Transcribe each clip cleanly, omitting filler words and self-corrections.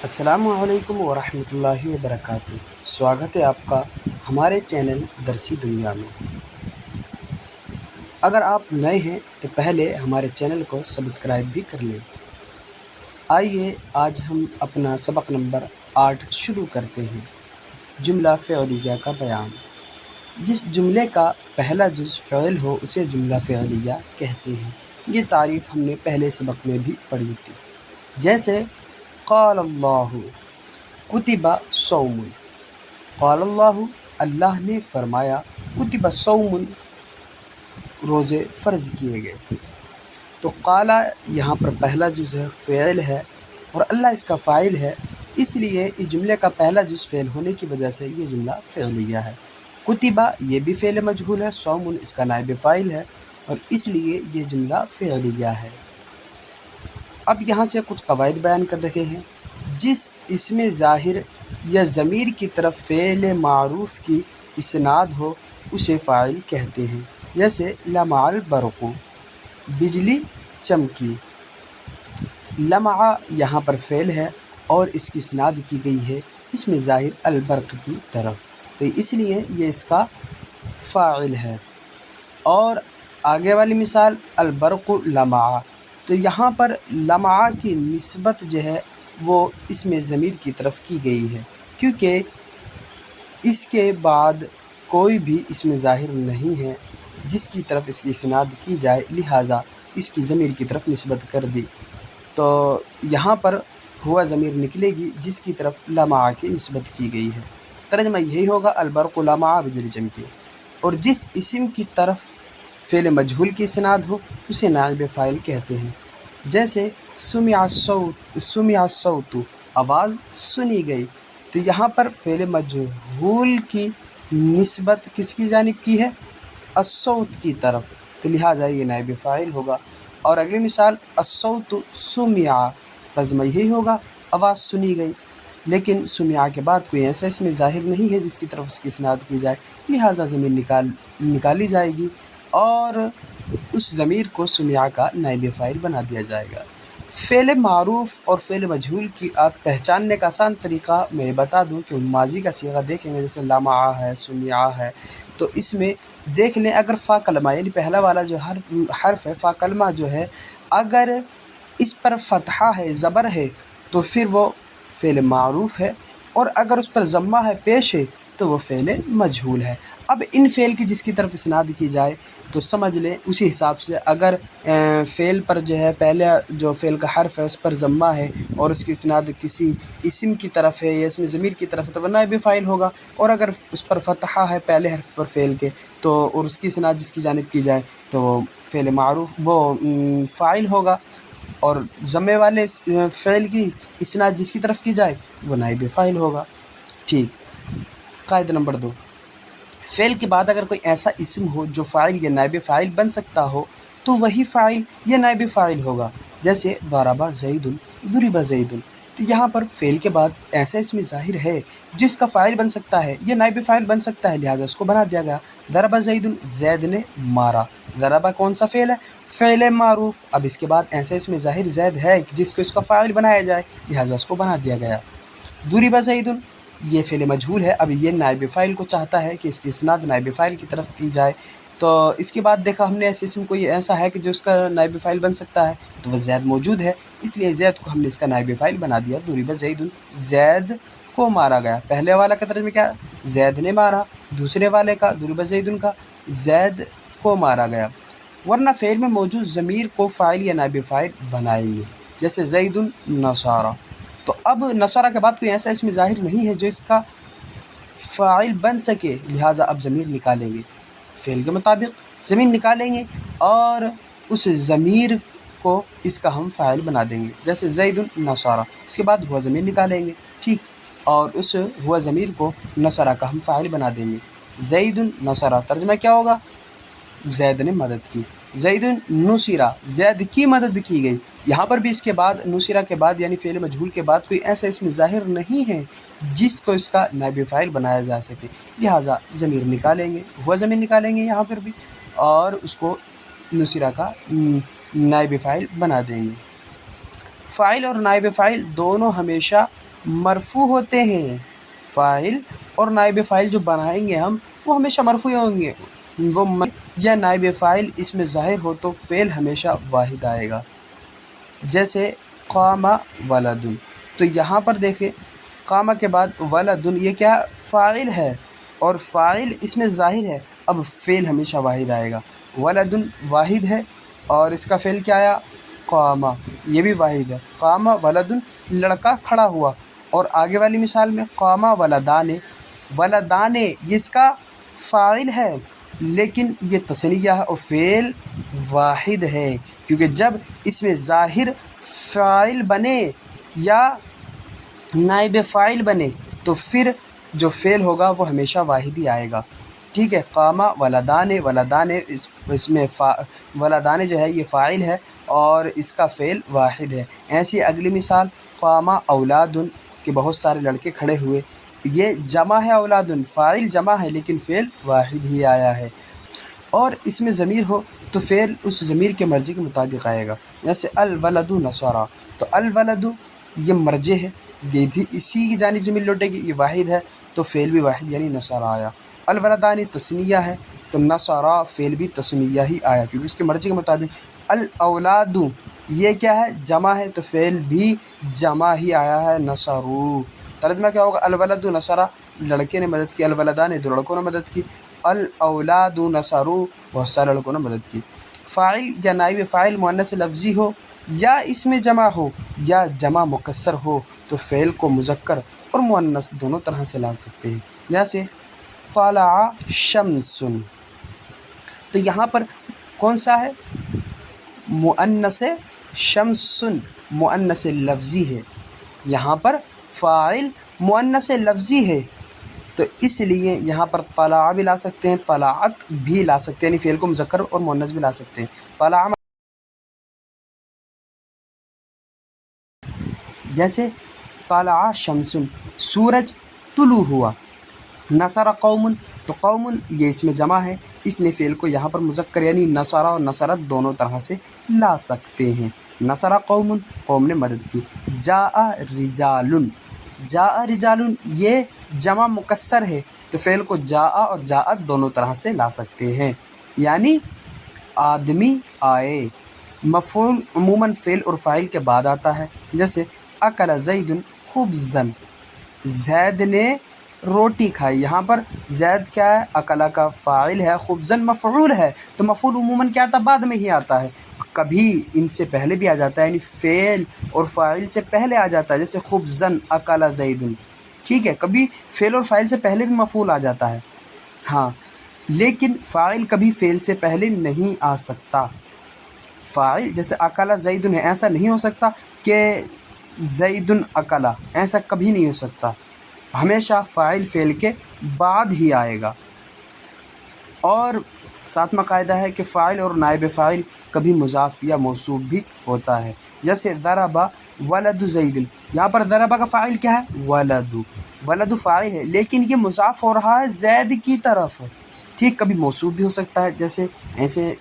السلام علیکم ورحمۃ اللہ وبرکاتہ۔ سواگت ہے آپ کا ہمارے چینل درسی دنیا میں۔ اگر آپ نئے ہیں تو پہلے ہمارے چینل کو سبسکرائب بھی کر لیں۔ آئیے آج ہم اپنا سبق نمبر 8 شروع کرتے ہیں۔ جملہ فعلیہ کا بیان۔ جس جملے کا پہلا جز فعل ہو اسے جملہ فعلیہ کہتے ہیں۔ یہ تعریف ہم نے پہلے سبق میں بھی پڑھی تھی۔ جیسے قال اللہ کتب صوم، قال اللہ اللہ نے فرمایا، کتب صوم روزے فرض کیے گئے۔ تو قال یہاں پر پہلا جز ہے، فعل ہے، اور اللہ اس کا فاعل ہے، اس لیے اس جملے کا پہلا جز فعل ہونے کی وجہ سے یہ جملہ فعلیہ ہے۔ کتبہ یہ بھی فعل مجہول ہے، صوم اس کا نائب فاعل ہے، اور اس لیے یہ جملہ فعلیہ ہے۔ اب یہاں سے کچھ قواعد بیان کر رہے ہیں۔ جس اسم ظاہر یا ضمیر کی طرف فعل معروف کی اسناد ہو اسے فاعل کہتے ہیں۔ جیسے لمع البرق، بجلی چمکی۔ لمع یہاں پر فعل ہے اور اس کی اسناد کی گئی ہے اسم ظاہر البرق کی طرف، تو اس لیے یہ اس کا فاعل ہے۔ اور آگے والی مثال البرق لمع، تو یہاں پر لمع کی نسبت جو ہے وہ اسم ضمیر کی طرف کی گئی ہے، کیونکہ اس کے بعد کوئی بھی اسم ظاہر نہیں ہے جس کی طرف اس کی اسناد کی جائے، لہٰذا اس کی ضمیر کی طرف نسبت کر دی، تو یہاں پر ہوا ضمیر نکلے گی جس کی طرف لمع کی نسبت کی گئی ہے۔ ترجمہ یہی ہوگا البرق لمع بجلی چمکی۔ اور جس اسم کی طرف فعل مجہول کی اسناد ہو اسے نائب فاعل کہتے ہیں۔ جیسے سمع الصوت، آواز سنی گئی، تو یہاں پر فعل مجہول کی نسبت کس کی جانب کی ہے؟ الصوت کی طرف، تو لہٰذا یہ نائب فاعل ہوگا۔ اور اگلی مثال الصوت سمع، ترجمہ یہی ہوگا آواز سنی گئی، لیکن سمع کے بعد کوئی ایسا اسم ظاہر نہیں ہے جس کی طرف اس کی اسناد کی جائے، لہٰذا ضمیر نکالی جائے گی اور اس ضمیر کو سمع کا نائب فاعل بنا دیا جائے گا۔ فعل معروف اور فعل مجہول کی آپ پہچاننے کا آسان طریقہ میں بتا دوں کہ ماضی کا صیغہ دیکھیں گے، جیسے لمع ہے، سمع ہے، تو اس میں دیکھ لیں اگر فا کلمہ یعنی پہلا والا جو حرف ہے فا کلمہ جو ہے، اگر اس پر فتحہ ہے، زبر ہے، تو پھر وہ فعل معروف ہے، اور اگر اس پر ضمہ ہے، پیش ہے، تو وہ فعل مجہول ہے۔ اب ان فعل کی جس کی طرف اسناد کی جائے تو سمجھ لیں اسی حساب سے، اگر فعل پر جو ہے پہلے جو فعل کا حرف ہے اس پر ضمہ ہے اور اس کی اسناد کسی اسم کی طرف ہے یا اسم ضمیر کی طرف ہے تو وہ نائب فاعل ہوگا، اور اگر اس پر فتحہ ہے پہلے حرف پر فعل کے تو اور اس کی اسناد جس کی جانب کی جائے تو وہ فعل معروف وہ فاعل ہوگا، اور ضمے والے فعل کی اسناد جس کی طرف کی جائے وہ نائب فاعل ہوگا۔ ٹھیک۔ قاعدہ نمبر 2، فعل کے بعد اگر کوئی ایسا اسم ہو جو فاعل یا نائب فاعل بن سکتا ہو تو وہی فاعل یا نائب فاعل ہوگا۔ جیسے ضرب زید، ضرب زید، تو یہاں پر فعل کے بعد ایسا اسم ظاہر ہے جس کا فاعل بن سکتا ہے یا نائب فاعل بن سکتا ہے، لہٰذا اس کو بنا دیا گیا۔ ضرب زید، زید نے مارا۔ ضرب کون سا فعل ہے؟ فعل معروف۔ اب اس کے بعد ایسا اسم ظاہر زید ہے جس کو اس کا فاعل بنایا جائے، لہٰذا اس کو بنا دیا گیا۔ ضرب زید، یہ فعل مجہول ہے، اب یہ نائب فاعل کو چاہتا ہے کہ اس کی اسناد نائب فاعل کی طرف کی جائے، تو اس کے بعد دیکھا ہم نے ایسے اسم کوئی ایسا ہے کہ جو اس کا نائب فاعل بن سکتا ہے، تو وہ زید موجود ہے، اس لیے زید کو ہم نے اس کا نائب فاعل بنا دیا۔ ضرب زید، زید کو مارا گیا۔ پہلے والا کا ترجمہ کیا؟ زید نے مارا۔ دوسرے والے کا ضرب زید کا زید کو مارا گیا۔ ورنہ فعل میں موجود ضمیر کو فاعل یا نائب فاعل بنائیں گے، جیسے زید نصارى، تو اب نصارى کے بعد کوئی ایسا اسم ظاہر نہیں ہے جو اس کا فاعل بن سکے، لہٰذا اب ضمیر نکالیں گے، فعل کے مطابق ضمیر نکالیں گے اور اس ضمیر کو اس کا ہم فاعل بنا دیں گے، جیسے زید نصارى، اس کے بعد ہوا ضمیر نکالیں گے، ٹھیک، اور اس ہوا ضمیر کو نصرہ کا ہم فاعل بنا دیں گے۔ زید نصرہ، ترجمہ کیا ہوگا؟ زید نے مدد کی۔ زید نصرہ، زید کی مدد کی گئی۔ یہاں پر بھی اس کے بعد نصرہ کے بعد یعنی فعل مجہول کے بعد کوئی ایسا اسم ظاہر نہیں ہے جس کو اس کا نائب فاعل بنایا جا سکے، لہٰذا ضمیر نکالیں گے، ہوا ضمیر نکالیں گے یہاں پر بھی، اور اس کو نصرہ کا نائب فاعل بنا دیں گے۔ فاعل اور نائب فاعل دونوں ہمیشہ مرفوع ہوتے ہیں۔ فاعل اور نائب فاعل جو بنائیں گے ہم وہ ہمیشہ مرفوع ہوں گے، وہ یا نائب فاعل اس میں ظاہر ہو تو فعل ہمیشہ واحد آئے گا۔ جیسے قام ولد، تو یہاں پر دیکھیں قام کے بعد ولد، یہ کیا فاعل ہے اور فاعل اس میں ظاہر ہے، اب فعل ہمیشہ واحد آئے گا۔ ولد واحد ہے اور اس کا فعل کیا آیا؟ قام، یہ بھی واحد ہے۔ قام ولد، لڑکا کھڑا ہوا، اور آگے والی مثال میں قام ولدان، ولدان یہ اس کا فاعل ہے لیکن یہ تثنیہ ہے اور فعل واحد ہے، کیونکہ جب اس میں ظاہر فاعل بنے یا نائب فاعل بنے تو پھر جو فعل ہوگا وہ ہمیشہ واحد ہی آئے گا۔ ٹھیک ہے، قام ولدان، ولدان اس میں ولدان جو ہے یہ فاعل ہے اور اس کا فعل واحد ہے۔ ایسی اگلی مثال قام اولاد، کہ بہت سارے لڑکے کھڑے ہوئے، یہ جمع ہے، اولاد فاعل جمع ہے لیکن فعل واحد ہی آیا ہے۔ اور اس میں ضمیر ہو تو فعل اس ضمیر کے مرجع کے مطابق آئے گا، جیسے الولد نصارا، تو الولد یہ مرجع ہے، یہ بھی اسی کی جانب ضمیر لوٹے گی، یہ واحد ہے تو فعل بھی واحد یعنی نصارا آیا۔ الولدان تثنیہ ہے تو نصارا فعل بھی تثنیہ ہی آیا کیونکہ اس کے مرجع کے مطابق۔ الاولاد یہ کیا ہے؟ جمع ہے تو فعل بھی جمع ہی آیا ہے، نصرو۔ ترجمہ کیا ہوگا؟ الولد نصرا، لڑکے نے مدد کی، الولدان دو لڑکوں نے مدد کی، الاولاد نصرو بہت سارے لڑکوں نے مدد کی۔ فاعل یا نائب فاعل مؤنث لفظی ہو یا اس میں جمع ہو یا جمع مکسر ہو تو فعل کو مذکر اور مؤنث دونوں طرح سے لا سکتے ہیں، جیسے طلع شمس، تو یہاں پر کون سا ہے؟ مؤنث شمس، مؤنث لفظی ہے، یہاں پر فاعل مؤنث لفظی ہے تو اس لیے یہاں پر طلع بھی لا سکتے ہیں، طلعت بھی لا سکتے ہیں، یعنی فعل کو مذکر اور مؤنث بھی لا سکتے ہیں۔ طلع جیسے طلع شمس، سورج طلوع ہوا۔ نصر قوم، تو قوم یہ اس میں جمع ہے اس لیے فعل کو یہاں پر مذکر یعنی نصر اور نصرت دونوں طرح سے لا سکتے ہیں۔ نصر قوم، قوم نے مدد کی۔ جاء رجال، جاء رجال یہ جمع مکسر ہے تو فعل کو جاء اور جاءت دونوں طرح سے لا سکتے ہیں، یعنی آدمی آئے۔ مفعول عموماً فعل اور فاعل کے بعد آتا ہے، جیسے اکل زید خبزا، زید نے روٹی کھائی، یہاں پر زید کیا ہے؟ اکلا کا فاعل ہے، خبزا مفعول ہے تو مفعول عموماً کیا آتا ہے؟ بعد میں ہی آتا ہے، کبھی ان سے پہلے بھی آ جاتا ہے، یعنی فعل اور فاعل سے پہلے آ جاتا ہے، جیسے خبزا اکل زید۔ ٹھیک ہے، کبھی فعل اور فاعل سے پہلے بھی مفعول آ جاتا ہے، ہاں، لیکن فاعل کبھی فعل سے پہلے نہیں آ سکتا۔ فاعل جیسے اکلا زید ہے، ایسا نہیں ہو سکتا کہ زید اکلا، ایسا کبھی نہیں ہو سکتا، ہمیشہ فاعل فعل کے بعد ہی آئے گا۔ اور ساتواں قاعدہ ہے کہ فاعل اور نائب فاعل کبھی مضاف یا موصوف بھی ہوتا ہے، جیسے ضرب ولد زید، یہاں پر ضرب کا فاعل کیا ہے؟ ولد، ولد فاعل ہے لیکن یہ مضاف ہو رہا ہے زید کی طرف۔ ٹھیک، کبھی موصوف بھی ہو سکتا ہے، جیسے ایسے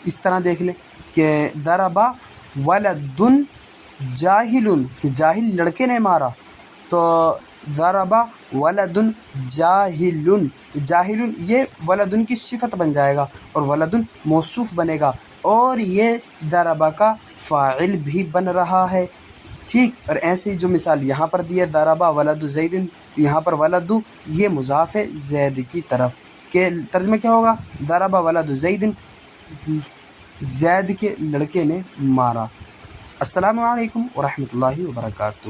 اس طرح دیکھ لیں کہ ضرب ولد جاہل، کہ جاہل لڑکے نے مارا، تو ضرب ولد جاہل، جاہل یہ ولدن کی صفت بن جائے گا اور ولدن موصوف بنے گا اور یہ ضرب کا فاعل بھی بن رہا ہے۔ ٹھیک، اور ایسی جو مثال یہاں پر دی ہے ضرب ولد زید، تو یہاں پر ولد یہ مضاف ہے زید کی طرف، کہ ترجمہ کیا ہوگا؟ ضرب ولد زید، زید کے لڑکے نے مارا۔ السلام علیکم ورحمۃ اللہ وبرکاتہ۔